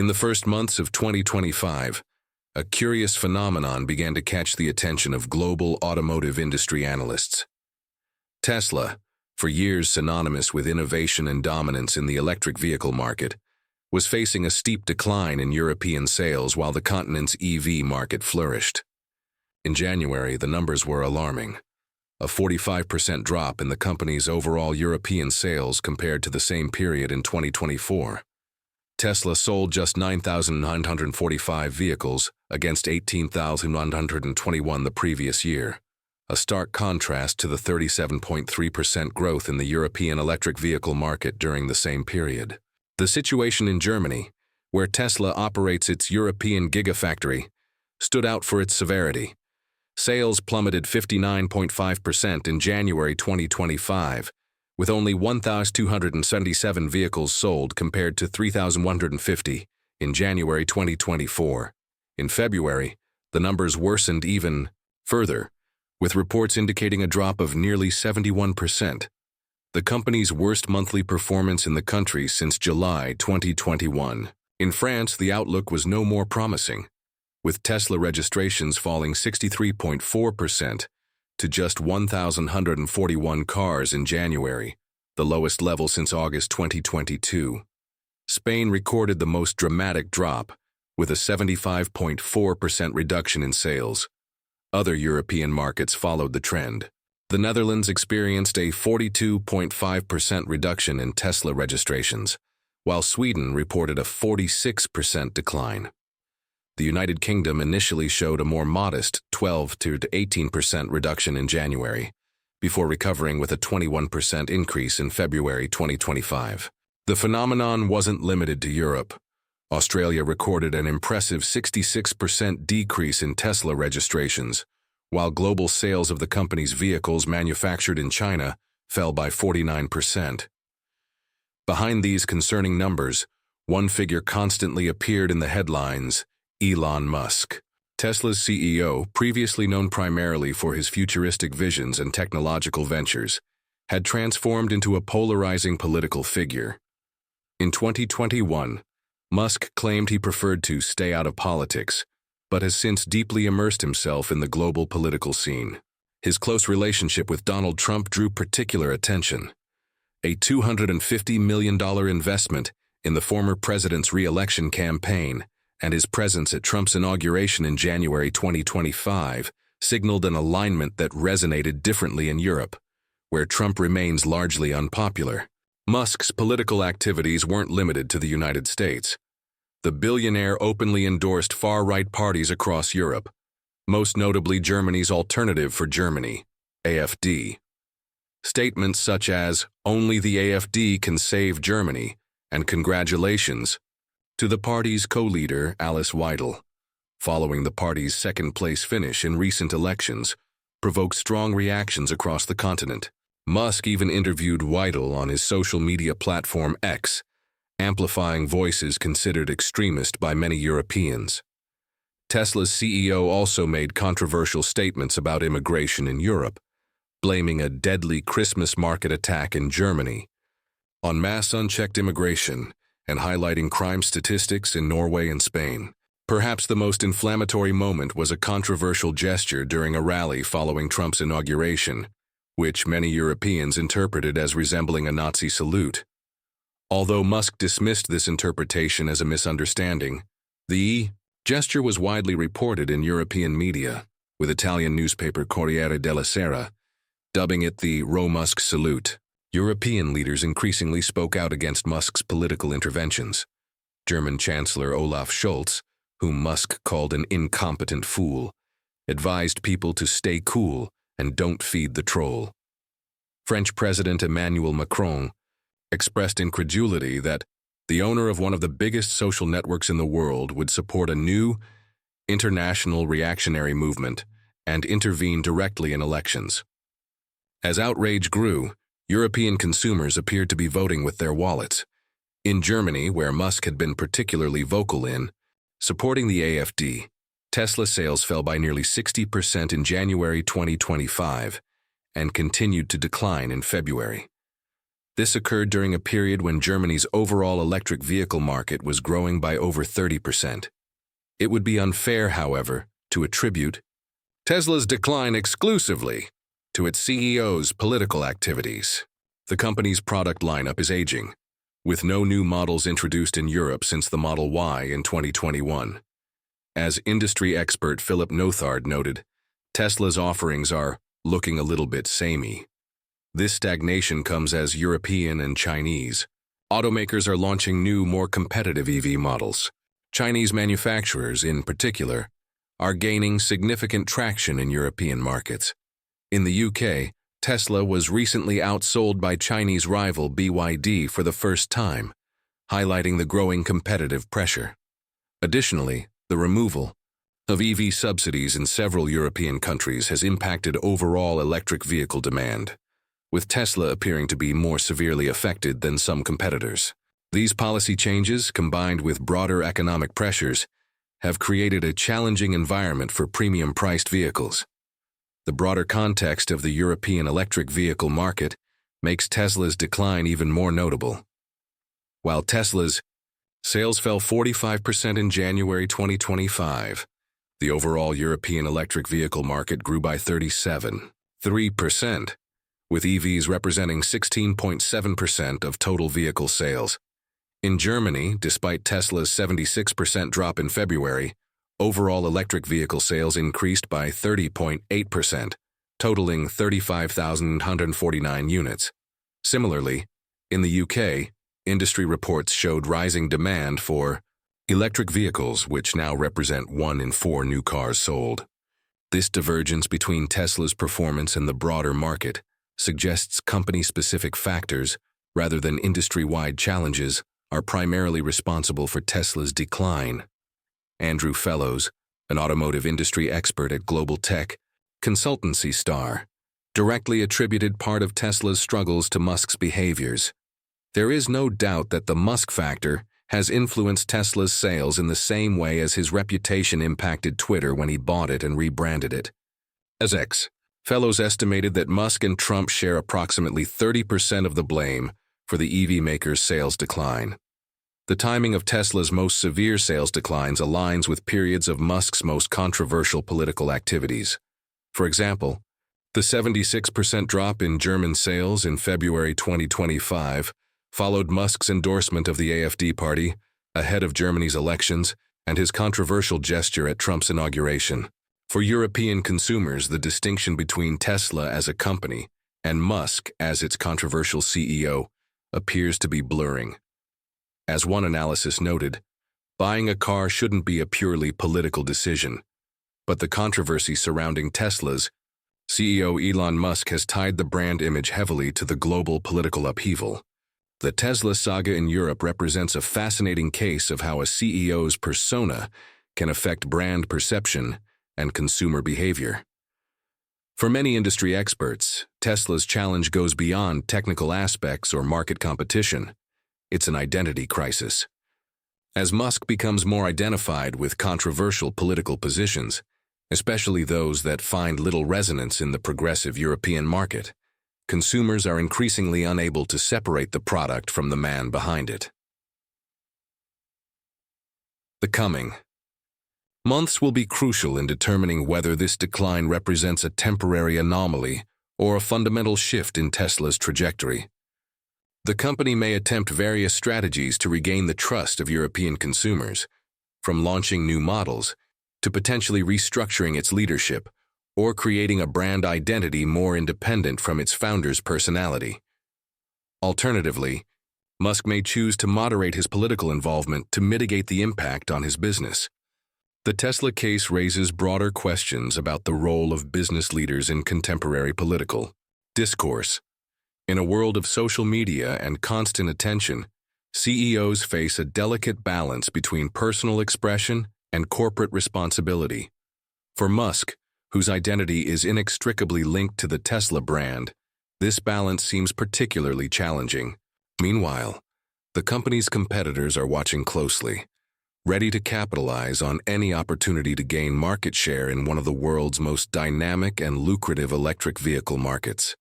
In the first months of 2025, a curious phenomenon began to catch the attention of global automotive industry analysts. Tesla, for years synonymous with innovation and dominance in the electric vehicle market, was facing a steep decline in European sales while the continent's EV market flourished. In January, the numbers were alarming. A 45% drop in the company's overall European sales compared to the same period in 2024. Tesla sold just 9,945 vehicles against 18,121 the previous year, a stark contrast to the 37.3% growth in the European electric vehicle market during the same period. The situation in Germany, where Tesla operates its European gigafactory, stood out for its severity. Sales plummeted 59.5% in January 2025, with only 1,277 vehicles sold compared to 3,150 in January 2024. In February, the numbers worsened even further, with reports indicating a drop of nearly 71%, the company's worst monthly performance in the country since July 2021. In France, the outlook was no more promising, with Tesla registrations falling 63.4% to just 1,141 cars in January, the lowest level since August 2022. Spain recorded the most dramatic drop, with a 75.4% reduction in sales. Other European markets followed the trend. The Netherlands experienced a 42.5% reduction in Tesla registrations, while Sweden reported a 46% decline. The United Kingdom initially showed a more modest 12 to 18% reduction in January, before recovering with a 21% increase in February 2025. The phenomenon wasn't limited to Europe. Australia recorded an impressive 66% decrease in Tesla registrations, while global sales of the company's vehicles manufactured in China fell by 49%. Behind these concerning numbers, one figure constantly appeared in the headlines: Elon Musk. Tesla's CEO, previously known primarily for his futuristic visions and technological ventures, had transformed into a polarizing political figure. In 2021, Musk claimed he preferred to stay out of politics, but has since deeply immersed himself in the global political scene. His close relationship with Donald Trump drew particular attention. A $250 million investment in the former president's re-election campaign and his presence at Trump's inauguration in January 2025 signaled an alignment that resonated differently in Europe, where Trump remains largely unpopular. Musk's political activities weren't limited to the United States. The billionaire openly endorsed far-right parties across Europe, most notably Germany's Alternative for Germany, AfD. Statements such as, "Only the AfD can save Germany," and "Congratulations," to the party's co-leader Alice Weidel, following the party's second-place finish in recent elections, provoked strong reactions across the continent. Musk even interviewed Weidel on his social media platform X, amplifying voices considered extremist by many Europeans. Tesla's CEO also made controversial statements about immigration in Europe, blaming a deadly Christmas market attack in Germany on mass unchecked immigration and highlighting crime statistics in Norway and Spain. Perhaps the most inflammatory moment was a controversial gesture during a rally following Trump's inauguration, which many Europeans interpreted as resembling a Nazi salute. Although Musk dismissed this interpretation as a misunderstanding, the gesture was widely reported in European media, with Italian newspaper Corriere della Sera dubbing it the Musk salute. European leaders increasingly spoke out against Musk's political interventions. German Chancellor Olaf Scholz, whom Musk called an incompetent fool, advised people to stay cool and don't feed the troll. French President Emmanuel Macron expressed incredulity that the owner of one of the biggest social networks in the world would support a new, international reactionary movement and intervene directly in elections. As outrage grew, European consumers appeared to be voting with their wallets. In Germany, where Musk had been particularly vocal in supporting the AfD, Tesla sales fell by nearly 60% in January 2025 and continued to decline in February. This occurred during a period when Germany's overall electric vehicle market was growing by over 30%. It would be unfair, however, to attribute Tesla's decline exclusively to its CEO's political activities. The company's product lineup is aging, with no new models introduced in Europe since the Model Y in 2021. As industry expert Philip Nothard noted, Tesla's offerings are looking a little bit samey. This stagnation comes as European and Chinese automakers are launching new, more competitive EV models. Chinese manufacturers, in particular, are gaining significant traction in European markets. In the UK, Tesla was recently outsold by Chinese rival BYD for the first time, highlighting the growing competitive pressure. Additionally, the removal of EV subsidies in several European countries has impacted overall electric vehicle demand, with Tesla appearing to be more severely affected than some competitors. These policy changes, combined with broader economic pressures, have created a challenging environment for premium-priced vehicles. The broader context of the European electric vehicle market makes Tesla's decline even more notable. While Tesla's sales fell 45% in January 2025, the overall European electric vehicle market grew by 37.3%, with EVs representing 16.7% of total vehicle sales. In Germany, despite Tesla's 76% drop in February, overall electric vehicle sales increased by 30.8%, totaling 35,149 units. Similarly, in the UK, industry reports showed rising demand for electric vehicles, which now represent 1 in 4 new cars sold. This divergence between Tesla's performance and the broader market suggests company-specific factors, rather than industry-wide challenges, are primarily responsible for Tesla's decline. Andrew Fellows, an automotive industry expert at global tech consultancy Star, directly attributed part of Tesla's struggles to Musk's behaviors. There is no doubt that the Musk factor has influenced Tesla's sales in the same way as his reputation impacted Twitter when he bought it and rebranded it as X. Fellows estimated that Musk and Trump share approximately 30% of the blame for the EV maker's sales decline. The timing of Tesla's most severe sales declines aligns with periods of Musk's most controversial political activities. For example, the 76% drop in German sales in February 2025 followed Musk's endorsement of the AfD party ahead of Germany's elections and his controversial gesture at Trump's inauguration. For European consumers, the distinction between Tesla as a company and Musk as its controversial CEO appears to be blurring. As one analysis noted, buying a car shouldn't be a purely political decision, but the controversy surrounding Tesla's CEO Elon Musk has tied the brand image heavily to the global political upheaval. The Tesla saga in Europe represents a fascinating case of how a CEO's persona can affect brand perception and consumer behavior. For many industry experts, Tesla's challenge goes beyond technical aspects or market competition. It's an identity crisis. As Musk becomes more identified with controversial political positions, especially those that find little resonance in the progressive European market, consumers are increasingly unable to separate the product from the man behind it. The coming months will be crucial in determining whether this decline represents a temporary anomaly or a fundamental shift in Tesla's trajectory. The company may attempt various strategies to regain the trust of European consumers, from launching new models to potentially restructuring its leadership or creating a brand identity more independent from its founder's personality. Alternatively, Musk may choose to moderate his political involvement to mitigate the impact on his business. The Tesla case raises broader questions about the role of business leaders in contemporary political discourse. In a world of social media and constant attention, CEOs face a delicate balance between personal expression and corporate responsibility. For Musk, whose identity is inextricably linked to the Tesla brand, this balance seems particularly challenging. Meanwhile, the company's competitors are watching closely, ready to capitalize on any opportunity to gain market share in one of the world's most dynamic and lucrative electric vehicle markets.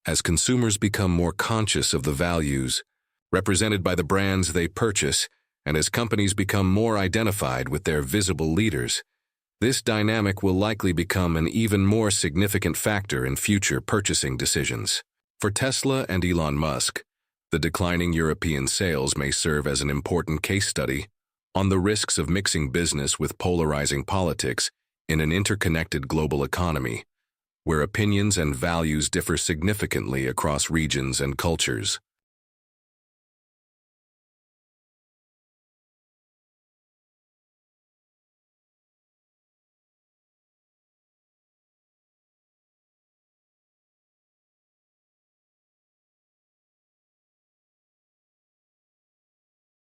As consumers become more conscious of the values represented by the brands they purchase, and as companies become more identified with their visible leaders, this dynamic will likely become an even more significant factor in future purchasing decisions. For Tesla and Elon Musk, the declining European sales may serve as an important case study on the risks of mixing business with polarizing politics in an interconnected global economy, where opinions and values differ significantly across regions and cultures.